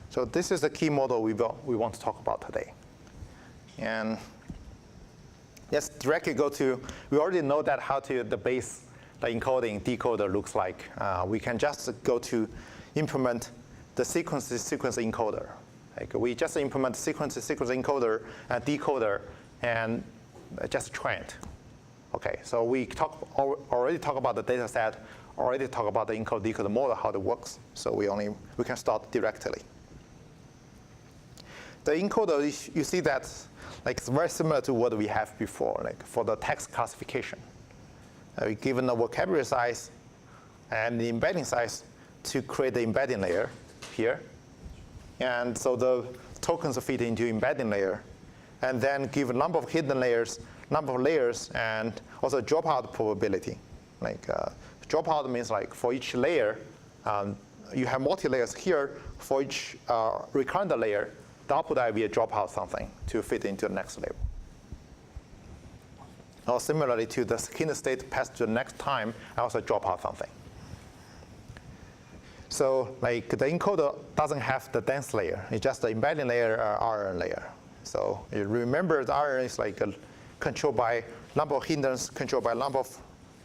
So this is the key model we want to talk about today. And let's directly go to, we already know that how to the base, the encoding decoder looks like. We can just go to implement the sequence encoder. Like we just implement sequence encoder and decoder and just train it. Okay, so we already talk about the data set, already talk about the encode decoder model, how it works. So we can start directly. The encoder, you see that like it's very similar to what we have before, like for the text classification. We given the vocabulary size and the embedding size to create the embedding layer here. And so the tokens fit into embedding layer. And then give a number of hidden layers, and also dropout probability. Like dropout means like for each layer, you have multi-layers here. For each recurrent layer, the output will drop out something to fit into the next label. Or similarly to the hidden state passed to the next time, I also drop out something. So like the encoder doesn't have the dense layer. It's just the embedding layer or RN layer. So you remember the RN is like controlled by number of hindrance, controlled by number of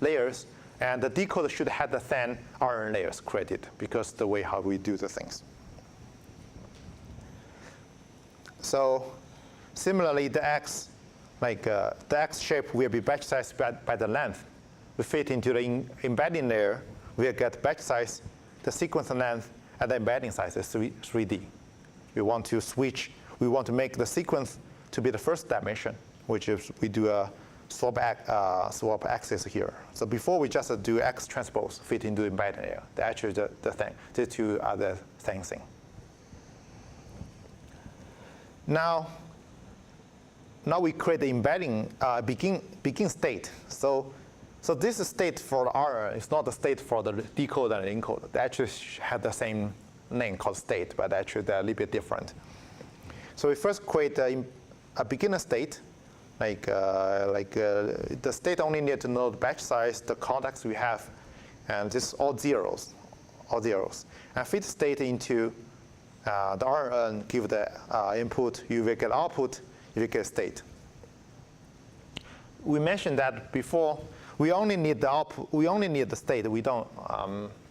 layers, and the decoder should have the same RN layers created because the way how we do the things. So similarly, the X, like the X shape will be batch size by the length. We fit into the embedding layer, we'll get batch size, the sequence length, and the embedding size is 3D. We want to switch, we want to make the sequence to be the first dimension, which is we do a swap axis here. So before we just do X transpose fit into the embedding layer. Actually the thing, the two are the same thing. Now we create the embedding begin state. So this is state for the RN. It's not the state for the decoder and encoder. They actually have the same name called state, but actually they're a little bit different. So we first create a beginner state, the state only need to know the batch size, the context we have, and this is all zeros. And fit state into the RN, give the input, you will get output, you will get state. We mentioned that before. We only need the output. We only need the state. We don't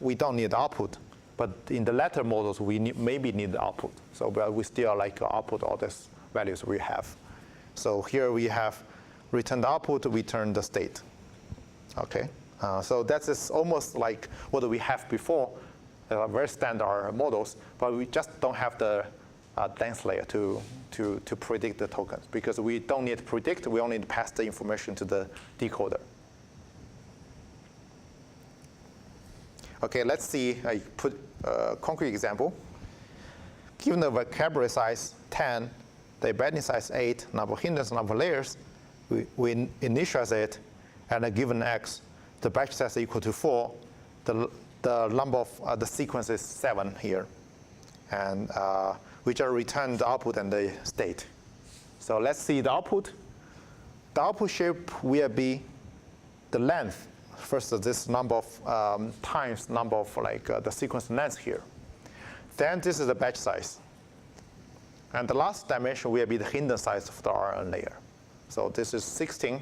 need the output. But in the latter models, we maybe need the output. So but we still like to output all these values we have. So here we have return the output, return the state. Okay. So that is almost like what we have before. Very standard models, but we just don't have the dense layer to predict the tokens because we don't need to predict. We only need to pass the information to the decoder. Okay, let's see. I put a concrete example. Given the vocabulary size 10, the embedding size 8, number of hindrance, number of layers, we initialize it, and a given X, the batch size equal to 4. The number of the sequence is 7 here, and we just return the output and the state. So let's see the output. The output shape will be the length. First, this number of times number of the sequence length here. Then this is the batch size. And the last dimension will be the hidden size of the RN layer. So this is 16,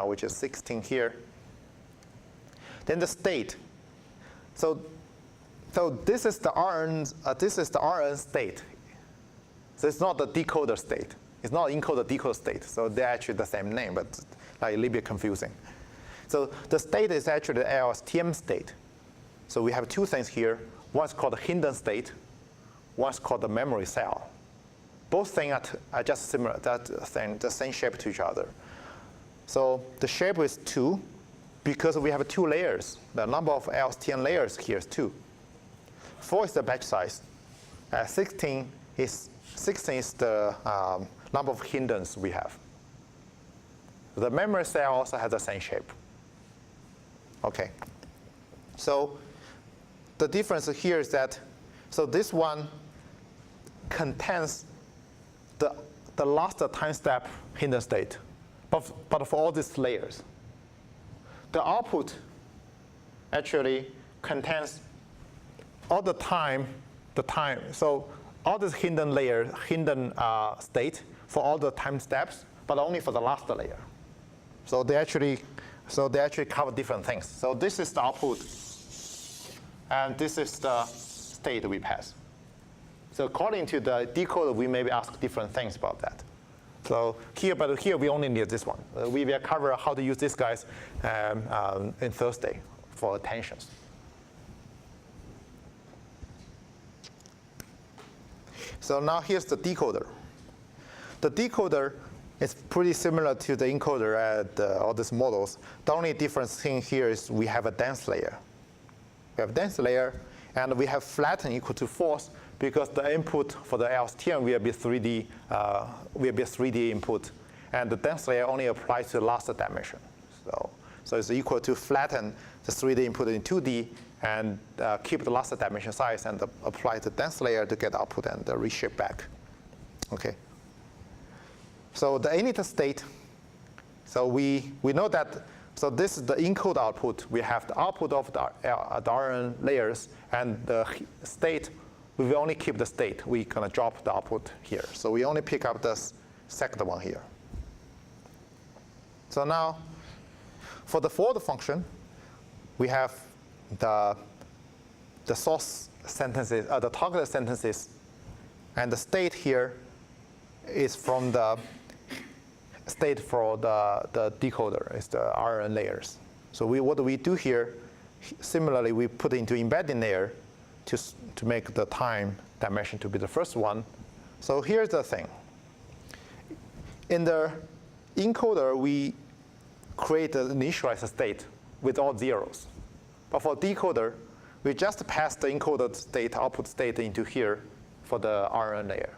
which is 16 here. Then the state. So this is the RN. This is the RN state. So it's not the decoder state. It's not encoder decoder state. So they're actually the same name, but like a little bit confusing. So the state is actually the LSTM state. So we have two things here. One's called the hidden state. One's called the memory cell. Both things are just similar. The same shape to each other. So the shape is 2 because we have 2 layers. The number of LSTM layers here is 2. 4 is the batch size. 16 is the number of hindrance we have. The memory cell also has the same shape. Okay. So the difference here is that, so this one contains the last time step hidden state, but for all these layers. The output actually contains all the time. So all this hidden layer, hidden state for all the time steps, but only for the last layer. So they actually cover different things. So this is the output, and this is the state we pass. So according to the decoder, we maybe ask different things about that. So here, but here we only need this one. We will cover how to use these guys in Thursday for attentions. So now here's the decoder. The decoder is pretty similar to the encoder at all these models. The only difference thing here is we have a dense layer. We have a dense layer, and we have flatten equal to false because the input for the LSTM will be 3D input, and the dense layer only applies to the last dimension. So it's equal to flatten the 3D input in 2D and keep the last dimension size and apply the dense layer to get output and reshape back. Okay. So the init state. So we know that. So this is the encode output. We have the output of the RN layers, and the state. We will only keep the state. We're going to drop the output here. So we only pick up the second one here. So now, for the forward function, we have the source sentences, the target sentences, and the state here is from the state for the decoder, is the RN layers. So what do we do here? Similarly, we put into embedding layer to make the time dimension to be the first one. So here's the thing. In the encoder, we create an initialized state with all zeros. But for decoder, we just pass the encoded state, output state into here for the RN layer.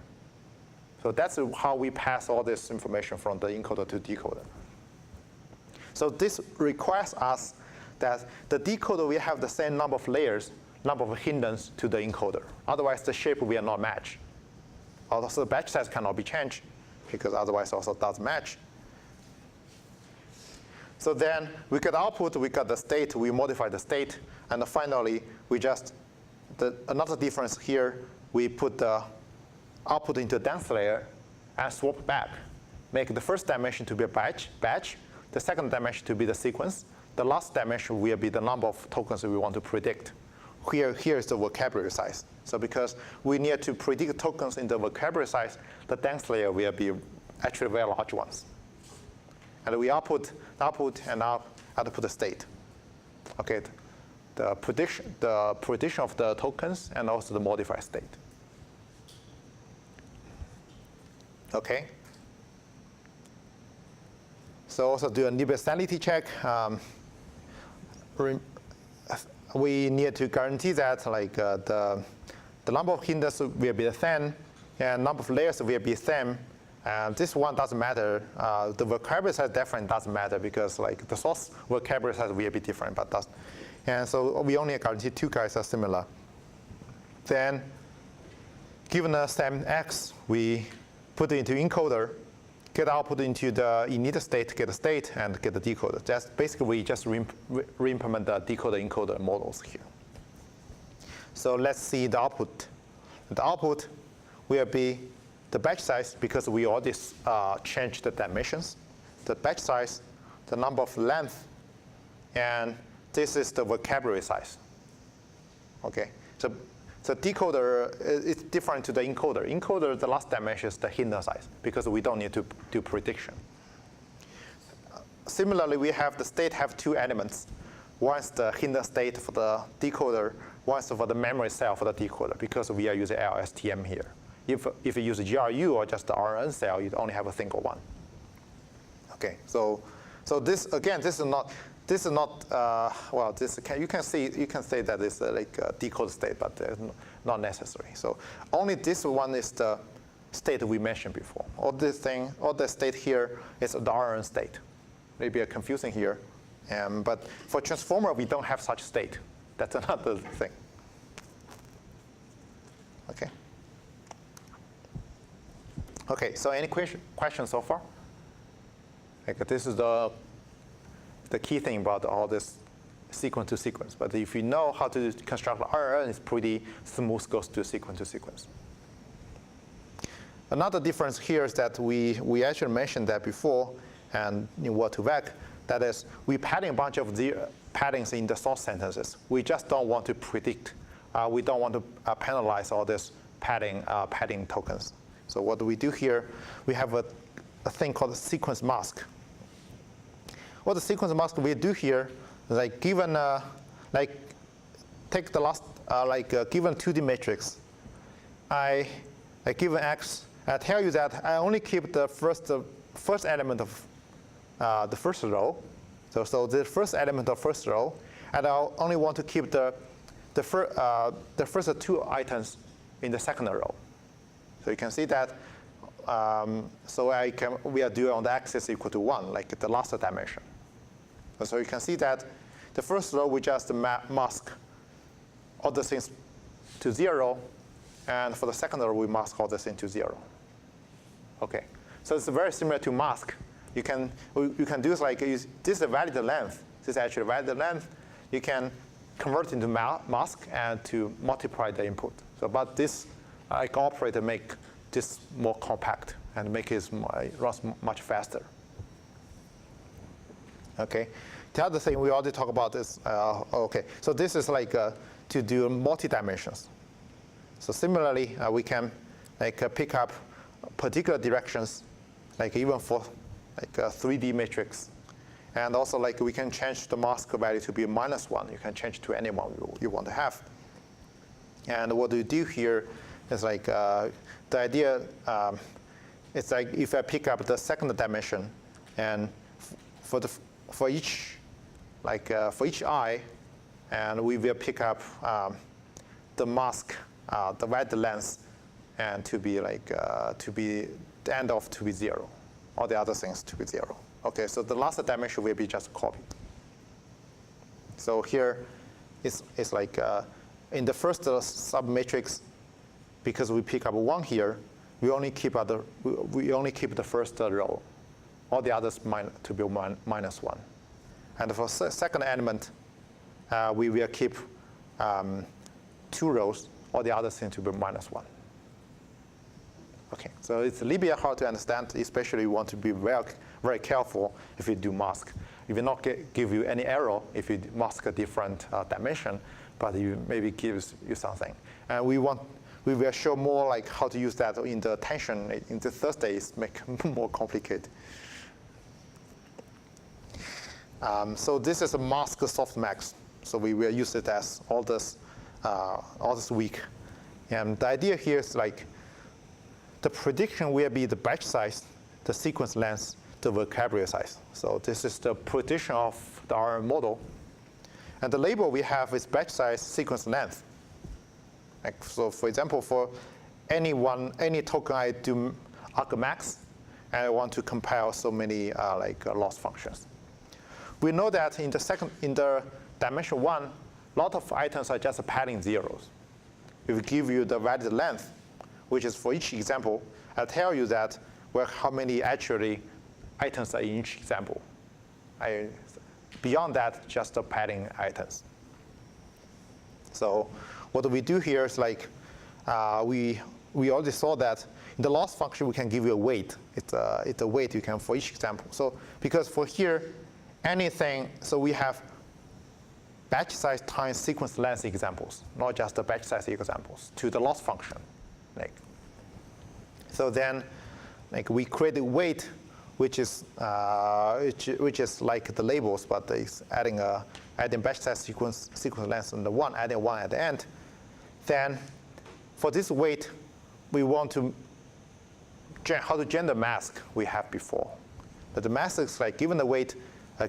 So that's how we pass all this information from the encoder to decoder. So this requires us that the decoder will have the same number of layers, number of hindrance to the encoder. Otherwise, the shape will not match. Also, the batch size cannot be changed because otherwise also doesn't match. So then we get output, we got the state, we modify the state, and finally we just, another difference here, we put the output into a dense layer and swap back. Make the first dimension to be a batch, the second dimension to be the sequence, the last dimension will be the number of tokens we want to predict. Here is the vocabulary size. So because we need to predict tokens in the vocabulary size, the dense layer will be actually very large ones. And we output and output the state. Okay, the prediction of the tokens and also the modified state. Okay. So also do a universality check. We need to guarantee that like the number of hindrances will be the same, and number of layers will be the same. This one doesn't matter. The vocabulary size definitely doesn't matter because like the source vocabulary size will be different, but does. And so we only guarantee two guys are similar. Then, given the same x, we put it into encoder, get output into the init state, get the state, and get the decoder. That's basically we just re-implement the decoder encoder models here. So let's see the output. The output will be the batch size because we already changed the dimensions. The batch size, the number of length, and this is the vocabulary size. Okay, so decoder is different to the encoder. Encoder, the last dimension is the hindrance size because we don't need to do prediction. Similarly, we have the state have two elements. One is the hindrance state for the decoder, one is for the memory cell for the decoder because we are using LSTM here. If you use a GRU or just the RN cell, you only have a single one. Okay, so this again, this is not well. You can say that it's like a decoded state, but not necessary. So only this one is the state we mentioned before. All the state here is the RN state. Maybe confusing here, but for transformer we don't have such state. That's another thing. Okay. Okay, so any questions so far? Like this is the key thing about all this sequence to sequence. But if you know how to construct RN, it's pretty smooth, goes to sequence to sequence. Another difference here is that we actually mentioned that before, and in Word2Vec, that is, we padding a bunch of the paddings in the source sentences. We just don't want to predict. We don't want to penalize all this padding tokens. So what do we do here? We have a thing called a sequence mask. What the sequence mask we do here is like given take the last given 2D matrix. I given X. I tell you that I only keep the first element of the first row. So the first element of first row, and I only want to keep the first 2 items in the second row. So you can see that. So we are doing on the axis equal to 1, like the last dimension. And so you can see that the first row we just mask all the things to 0, and for the second row we mask all the things to 0. Okay, so it's very similar to mask. You can do like this is a valid length. This is actually a valid length. You can convert it into mask and to multiply the input. So, but this operator make this more compact and make it run much faster. Okay. The other thing we already talked about is okay. So this is like to do multi-dimensions. So similarly, we can pick up particular directions, like even for like a 3D matrix. And also we can change the mask value to be -1. You can change to any one you want to have. And what we do here is the idea it's like if I pick up the second dimension, and for each eye, and we will pick up the mask, the valid length, and to be the end of to be 0. All the other things to be 0. Okay, so the last dimension will be just copied. So here, it's like in the first submatrix, because we pick up 1 here, we only keep the first row. All the others to be -1. And for second element, we will keep 2 rows. All the other things to be -1. Okay, so it's a little bit hard to understand, especially you want to be very, very careful if you do mask. It will not give you any error if you mask a different dimension, but it maybe gives you something. And we will show more like how to use that in the tension. In the Thursday, it's make more complicated. So this is a mask softmax. So we will use it as all this week. And the idea here is the prediction will be the batch size, the sequence length, the vocabulary size. So this is the prediction of our model. And the label we have is batch size, sequence length. So for example, for any token I do argmax, and I want to compile so many loss functions. We know that in the dimension 1, a lot of items are just padding zeros. If we give you the valid length, which is for each example, I tell you that how many actually items are in each example. Beyond that, just the padding items. So what we do here is we already saw that in the loss function we can give you a weight. It's a weight you can for each example. So because for here, anything, so we have batch size times sequence length examples, not just the batch size examples, to the loss function. So then we create a weight which is like the labels, but it's adding batch size sequence length and the 1, adding 1 at the end. Then for this weight, we want to how to generate the mask we have before. But the mask is given the weight,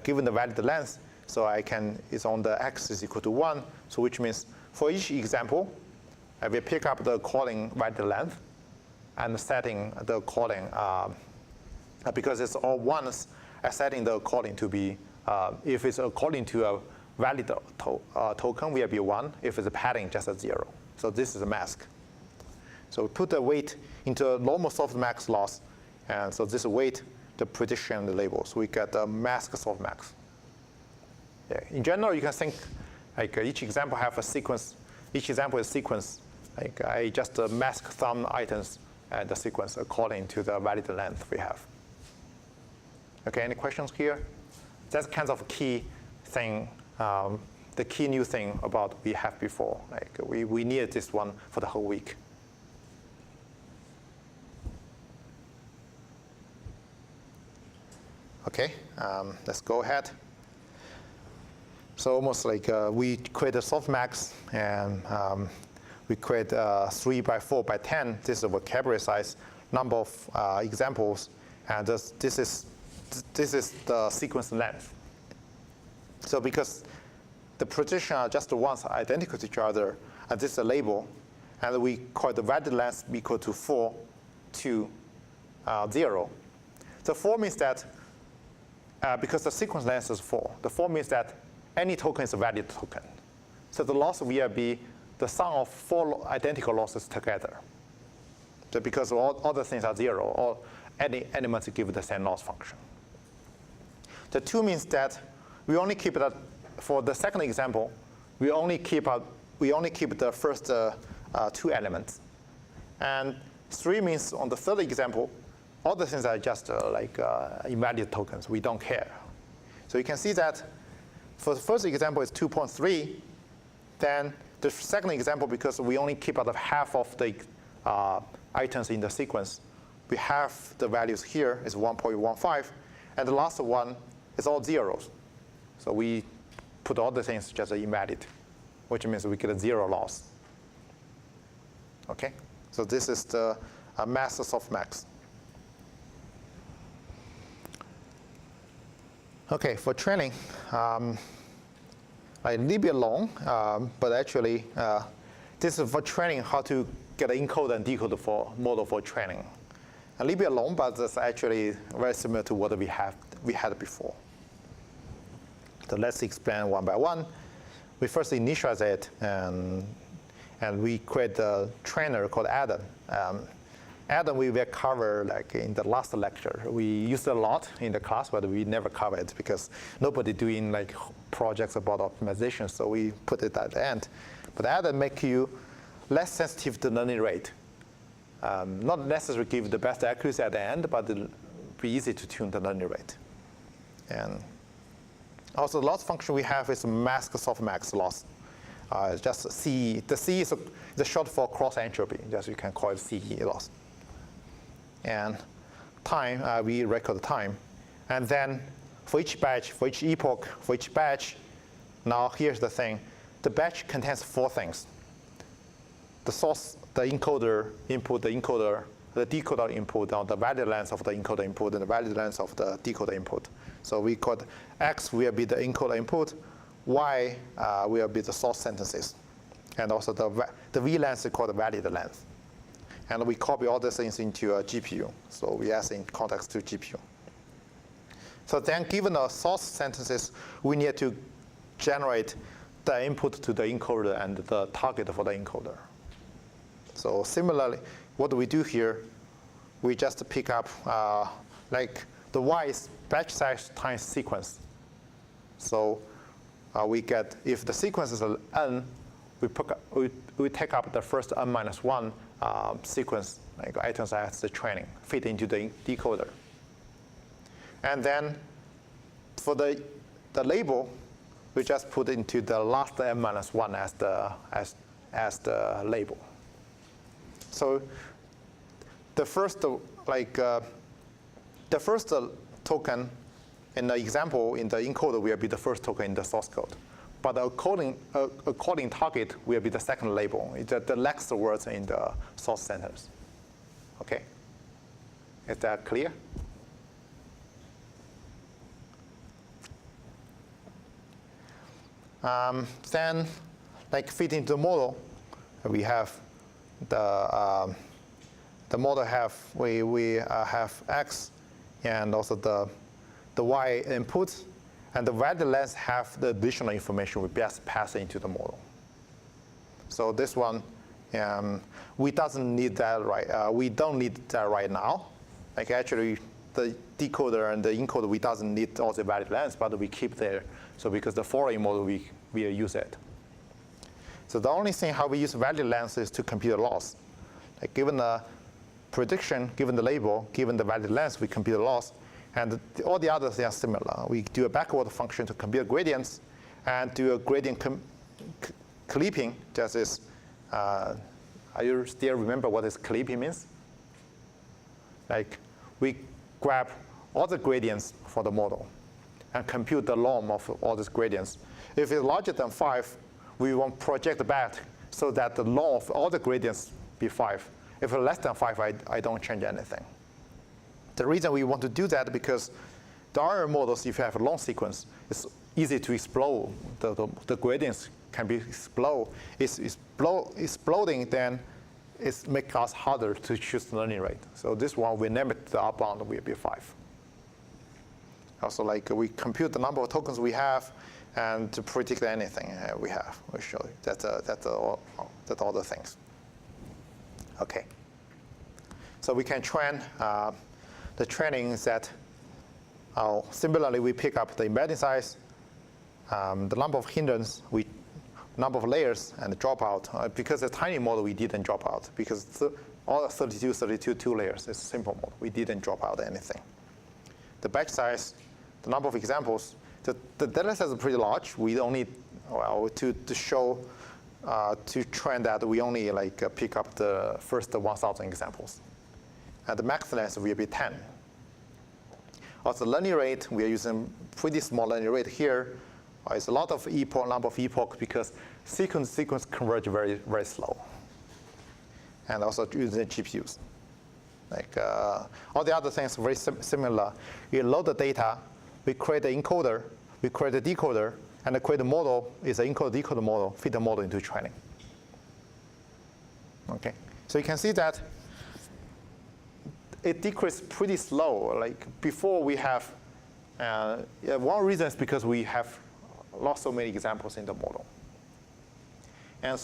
given the valid length, so it's on the axis equal to 1, so which means for each example, I will pick up the calling valid length and setting the calling, because it's all ones, setting the calling to be, if it's according to a valid token, will be 1. If it's a padding, just a 0. So this is a mask. So we put the weight into a normal softmax loss, and so this weight, the prediction, and the label. So we get a mask softmax. Yeah. In general, you can think each example have a sequence. Each example is a sequence. I just mask some items and the sequence according to the valid length we have. Okay, any questions here? That's kind of key thing, the key new thing about we have before. Like we needed this one for the whole week. Okay, let's go ahead. So almost like we create a softmax, and we create 3 by 4 by 10. This is a vocabulary size, number of examples, and this is the sequence length. So because the position are just once identical to each other, and this is a label, and we call the valid length equal to 4 to 0. So 4 means that because the sequence length is 4, the 4 means that any token is a valid token. So the loss will be the sum of 4 identical losses together. So because all other things are 0, or any elements give the same loss function. The 2 means that we only keep that for the second example. We only keep the first 2 elements, and 3 means on the third example, all the things are just invalid tokens. We don't care. So you can see that for the first example is 2.3. Then the second example, because we only keep out of half of the items in the sequence, we have the values here is 1.15, and the last one is all zeros. So we put all the things just invalid, which means we get a 0 loss. Okay, so this is the mass softmax. Okay, for training, a little bit long, but actually this is for training how to get an encoder and decoder for model for training. A little bit long, but it's actually very similar to what we had before. So let's explain one by one. We first initialize it, and we create a trainer called Adam. Adam we will cover like in the last lecture. We used it a lot in the class, but we never covered it because nobody doing like projects about optimization, so we put it at the end. But Adam make you less sensitive to learning rate. Not necessarily give the best accuracy at the end, but it'll be easy to tune the learning rate. And also the loss function we have is mask softmax loss. Just CE. The CE is the short for cross entropy. Just you can call it CE loss. And time, we record the time. And then for each batch, for each epoch, for each batch, now here's the thing. The batch contains 4 things. The source, the encoder input, the decoder input, or the valid length of the encoder input, and the valid length of the decoder input. So we call X will be the encoder input, Y will be the source sentences. And also the V length is called the valid length. And we copy all these things into a GPU. So we assign context to GPU. So then given the source sentences, we need to generate the input to the encoder and the target for the encoder. So similarly, what do we do here? We just pick up like the Y is batch size times sequence. So we get, if the sequence is n, we take up the first n minus 1 sequence, like items as the training, fit into the decoder. And then for the label, we just put into the last n minus 1 as the label. So the first token in the example in the encoder will be the first token in the source code. But the according target will be the second label. It's the next words in the source sentence. Okay? Is that clear? Then, like fit into the model, we have the model have we have X, and also the Y input, and the valid length have the additional information we best pass into the model. So this one, we doesn't need that we don't need that right now. Like actually, the decoder and the encoder we doesn't need all the valid lengths, but we keep there. So because the following model we use it. So the only thing how we use valid length is to compute the loss. Like given the prediction, given the label, given the valid length, we compute the loss. And all the others, they are similar. We do a backward function to compute gradients and do a gradient clipping. Just as, are you still remember what this clipping means? Like we grab all the gradients for the model and compute the norm of all these gradients. If it's larger than 5, we want to project back so that the norm of all the gradients be 5. If it's less than 5, I don't change anything. The reason we want to do that because the other models, if you have a long sequence, it's easy to explode. The gradients can be exploding, then it makes us harder to choose the learning rate. So this one, we name it the upper bound will be 5. Also, like we compute the number of tokens we have, and to predict anything we have. We'll show you. That's all the things. Okay. So we can train. The training is that similarly we pick up the embedding size, the number of hindrance, number of layers, and the dropout. Because the tiny model we didn't drop out because all 32, 2 layers is a simple model. We didn't drop out anything. The batch size, the number of examples. The data set is pretty large. We only to show to train that we only pick up the first 1,000 examples. And the max length will be 10. Also, learning rate, we are using pretty small learning rate here. It's a lot of number of epochs because sequence converge very, very slow. And also using GPUs. All the other things are very similar. You load the data, we create an encoder, we create a decoder, and create a model is an encoder-decoder model, fit the model into training. Okay, so you can see that it decreased pretty slow. Like before we have, one reason is because we have lost so many examples in the model. And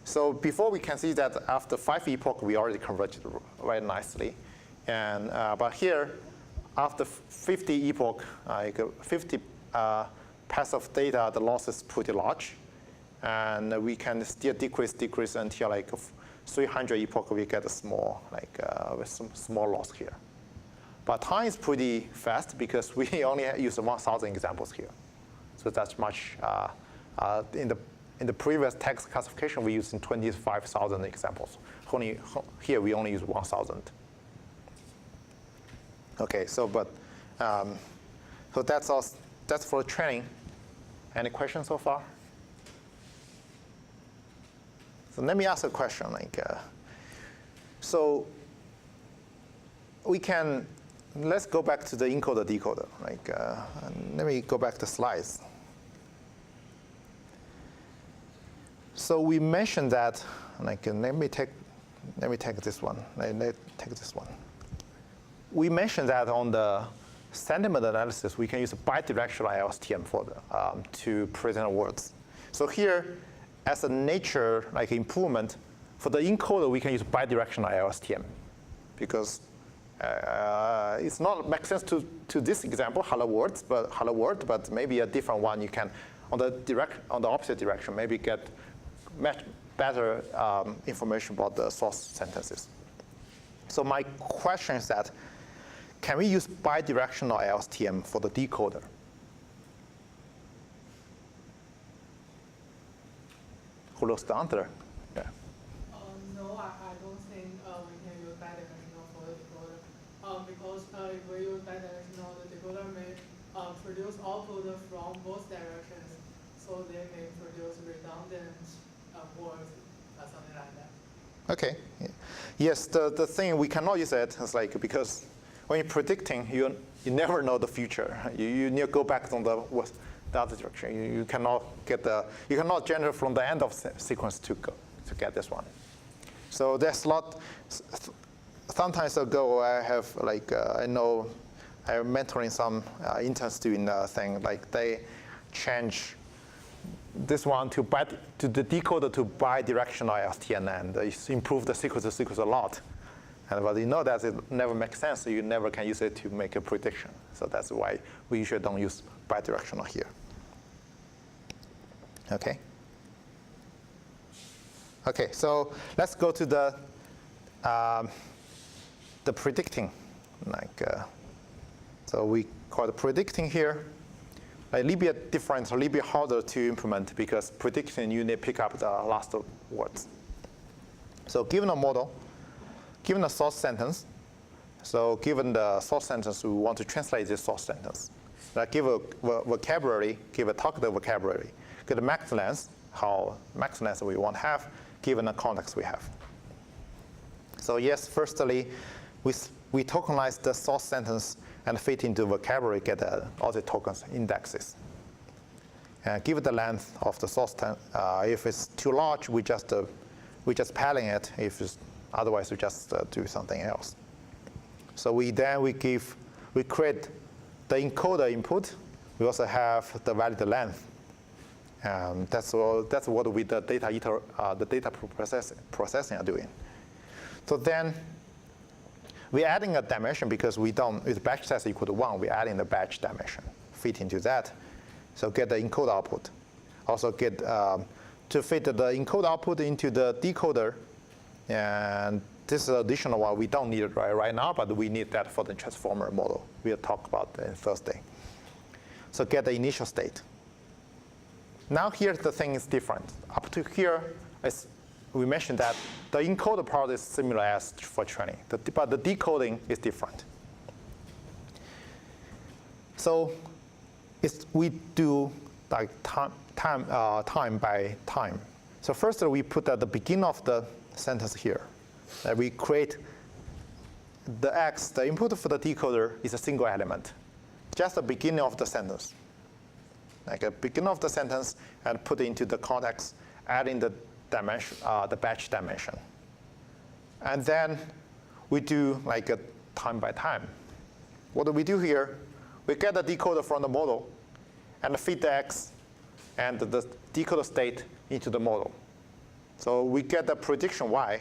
so before we can see that after 5 epochs, we already converged very nicely. And, but here, after 50 epoch, 50 paths of data, the loss is pretty large. And we can still decrease until 300 epoch, we get a small, with some small loss here. But time is pretty fast because we only use 1,000 examples here. So that's much, in the previous text classification, we used 25,000 examples. Here we only use 1,000. Okay, so so that's all. That's for training. Any questions so far? So let me ask a question. So let's go back to the encoder-decoder. Let me go back to slides. So we mentioned that. Let me take this one. Take this one. We mentioned that on the sentiment analysis, we can use bidirectional LSTM for to present words. So here, as a nature improvement, for the encoder, we can use bidirectional LSTM because it's not make sense to this example, hello world, but maybe a different one you can on the opposite direction, maybe get much better information about the source sentences. So my question is that, can we use bidirectional LSTM for the decoder? Who knows the answer? Yeah. No, I don't think we can use bidirectional for the decoder. Because if we use bidirectional, the decoder may produce output from both directions. So they may produce redundant words or something like that. Okay. Yes, the thing we cannot use it is because when you're predicting, you never know the future. You need to go back on the other direction. You cannot generate from the end of sequence to get this one. So there's a lot. Sometimes ago, I have I know I'm mentoring some interns doing a thing they change this one to the decoder to bidirectional LSTM and improve the sequence a lot. But you know that it never makes sense, so you never can use it to make a prediction. So that's why we usually don't use bidirectional here. Okay. Okay, so let's go to the the predicting, so we call the predicting here. A little bit different, a little bit harder to implement because prediction you need to pick up the last words. So given a model, given a source sentence, so given the source sentence, we want to translate this source sentence. Give a vocabulary, give a targeted vocabulary, get a max length, how max length we want to have, given the context we have. So yes, firstly, we tokenize the source sentence and fit into vocabulary, get all the tokens indexes. And give it the length of the source. If it's too large, we just padding it. If it's otherwise, we just do something else. So we create the encoder input. We also have the valid length. That's what we the data processing are doing. So then we're adding a dimension because we don't, with batch size equal to 1, we're adding the batch dimension, fit into that. So get the encoder output. Also get, to fit the encoder output into the decoder. And this is additional one. We don't need it right now, but we need that for the transformer model. We'll talk about that in Thursday. So get the initial state. Now here the thing is different. Up to here, we mentioned that the encoder part is similar as for training, but the decoding is different. So we do like time by time. So first we put at the beginning of the sentence here. We create the X, the input for the decoder is a single element, just the beginning of the sentence. Like a beginning of the sentence and put it into the context, adding the dimension, the batch dimension. And then we do like a time by time. What do we do here? We get the decoder from the model and feed the X and the decoder state into the model. So we get the prediction Y.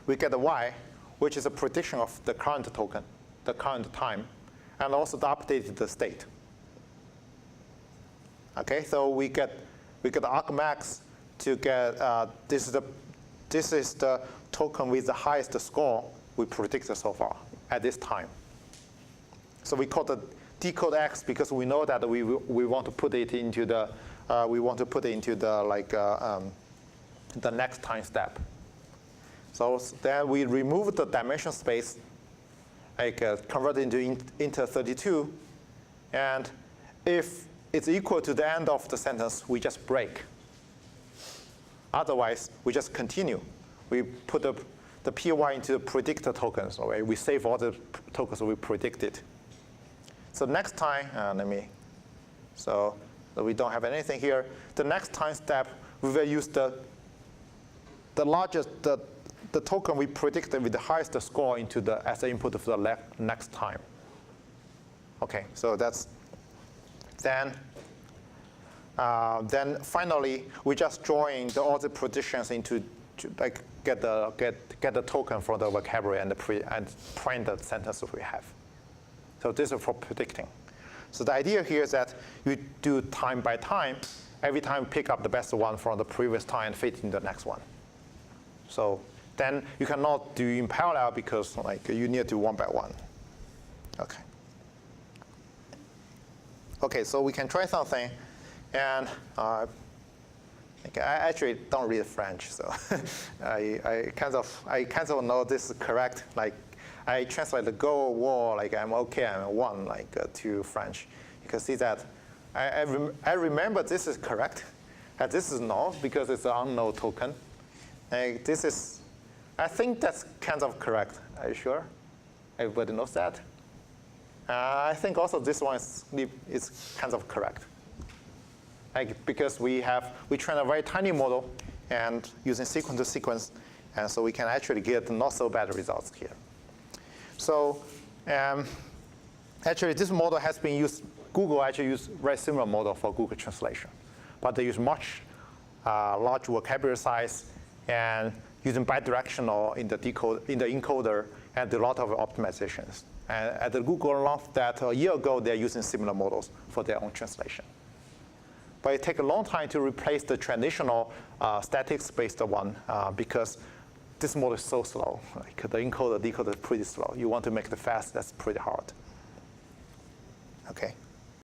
We get the Y, which is a prediction of the current token, the current time, and also the updated state. Okay, so we get the argmax to get this is the token with the highest score we predicted so far at this time. So we call the decode X because we know that we want to put it into the the next time step. So then we remove the dimension space, convert it into inter 32, and if it's equal to the end of the sentence, we just break. Otherwise, we just continue. We put the PY into the predictor tokens. Okay? We save all the tokens we predicted. So next time, so we don't have anything here. The next time step, we will use the largest, the token we predicted with the highest score into as the input for the next time. Okay, so that's then finally we just join all the predictions into get the token from the vocabulary and print the sentence we have. So this is for predicting. So the idea here is that you do time by time. Every time you pick up the best one from the previous time and fit in the next one. So then you cannot do in parallel because you need to do one by one. Okay. Okay, so we can try something, and I actually don't read French, so I kind of know this is correct. I translate the go war I'm okay, I'm one to French. You can see that I remember this is correct, and this is not because it's an unknown token. I think that's kind of correct. Are you sure? Everybody knows that? I think also this one is kind of correct. Because we train a very tiny model and using sequence to sequence, and so we can actually get not so bad results here. So actually this model has been used, Google actually used very similar model for Google translation, but they use much large vocabulary size and using bidirectional in the encoder and a lot of optimizations. And at the Google announced that a year ago they're using similar models for their own translation. But it takes a long time to replace the traditional statics-based one because this model is so slow. Like the encoder, decoder is pretty slow. You want to make it fast, that's pretty hard.